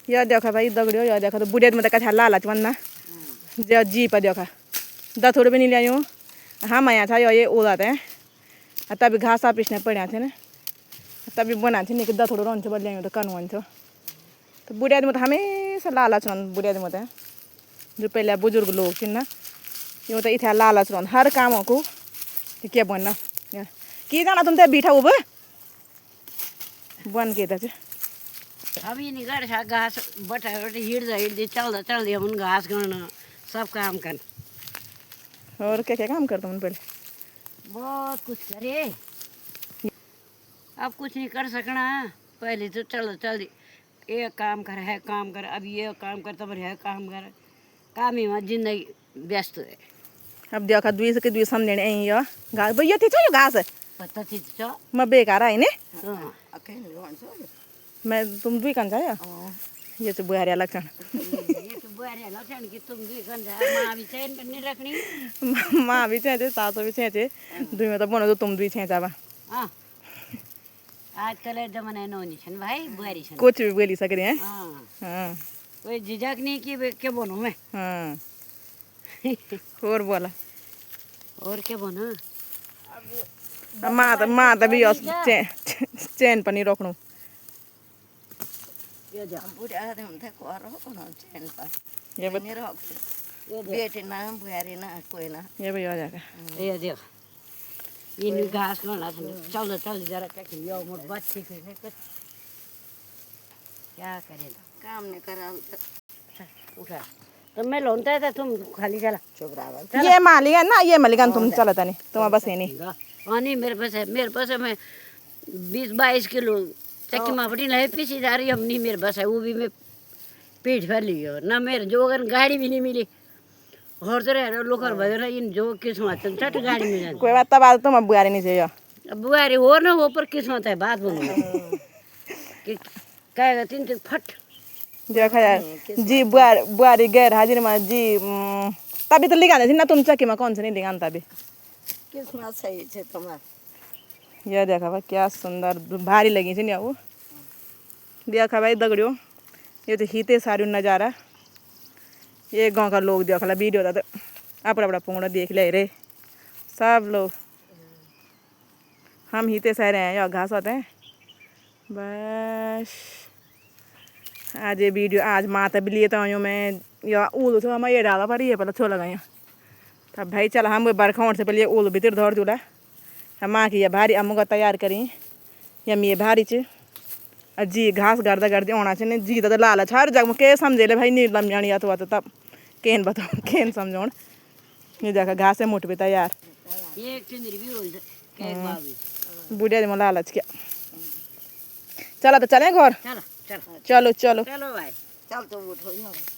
यह देखा भाई दगड़ियो यह देखा तो बुढ़िया में कथा लालच वन्ना जो जी पर देखा दथोड़ भी नहीं लिया हम आया था ये ओदा थे तभी घास पिसने पड़ा थे ना तभी बना थे नहीं कि दथोड़ रन थे बदलिया तो कन थो तो बुढ़िया में तो हमेशा लालच रन बुढ़िया में तो जो पहले बुजुर्ग लोग थे ना ये तो इतना लालच रन हर काम को क्या बनना की जाना तुम ते बीठा उब बन के अब ये नहीं कर घास बटा हिड़ चल हम घास करना सब काम कर और क्या काम करता हूँ पहले बहुत कुछ करे अब कुछ नहीं कर सकना पहले तो चल ये काम कर अब ये काम कर तब है काम ही में जिंदगी व्यस्त है अब देखा द्वीस के द्वीस समझने नहीं यो घास भैया थी यो घास पता थी तो मैं बेकार आई ने अकेले मैं तुम भी कन जाया ये तो बुहारिया लक्षण ये तो बुहारिया लक्षण कि तुम भी कन जा मां भी चैन नहीं रखनी मां भी छे सासो भी छे दुई में तो बनो तो तुम दुई छे जाबा हां आजकल जमाना नोनी छन भाई बुहारी छन कुछ भी बोली सकते हैं हां हां कोई झिझक नहीं कि क्या बोलूं मैं हां और बोला और क्या बोलूं मां तो भी चैन पर नहीं रखणू ये जा बुढ़ा आदमी थे को रहो ना चैन पर ये नहीं रहो बेटे ना बुआरी ना कोई ना ये भी हो जाएगा ये देख इन घास करना चल जरा क्या लियो मोट बच्ची के क्या करे काम नहीं करा उठा तो मैं लोनता था तुम खाली चला चुप रहा ये मालिक है ना ये मालिक तुम चलता नहीं तुम बस है नहीं नहीं मेरे पास है मैं 20-22 किलो चक्की मापड़ी नहीं पीसी जा रही हम नहीं मेरे पास है वो भी मैं पीठ पर ली और ना मेरे जो अगर गाड़ी भी नहीं मिली और तो रह लोकर बदल इन जो किस्मत चट गाड़ी मिल जाती कोई बात तब आज तुम बुआरी नहीं चाहिए अब बुआरी हो ना हो पर किस्मत है बात बोलूँ कि कहेगा तीन फट देखा यार जी बुआरी गैर हाजिर में जी तभी तो लिखा ना तुम चक्की में कौन से नहीं लिखा तभी किस्मत सही है तुम्हारा यह देखा भाई क्या सुंदर भारी लगी थी नहीं वो देखा भाई दगड़ियो ये तो हीते सारी नज़ारा ये गांव का लोग देखला वीडियो था तो अपना अपना पुंगड़ा देख ले रे सब लोग हम हीते सारे हैं या घास होते हैं बस आज ये वीडियो आज माता भी लिए तो मैं या ऊल तो हम ये डाला पर ये पता छो लगा तब भाई चल हम बरखौड़ से पहले ऊल भीतर धर दूला हम माँ की ये भारी अमुक तैयार करी यम ये भारी च जी घास गर्दा गर्दी होना चाहिए जी तो लालच हर जग में के समझे ले भाई नीलम जानी या तो तब केन बताओ केन समझो ये देखा घास है मुठ पे तैयार ये चुंदरी भी बोल बुढ़िया में लालच क्या चला तो चले घर चलो चलो चलो चलो भाई चल तो उठो यार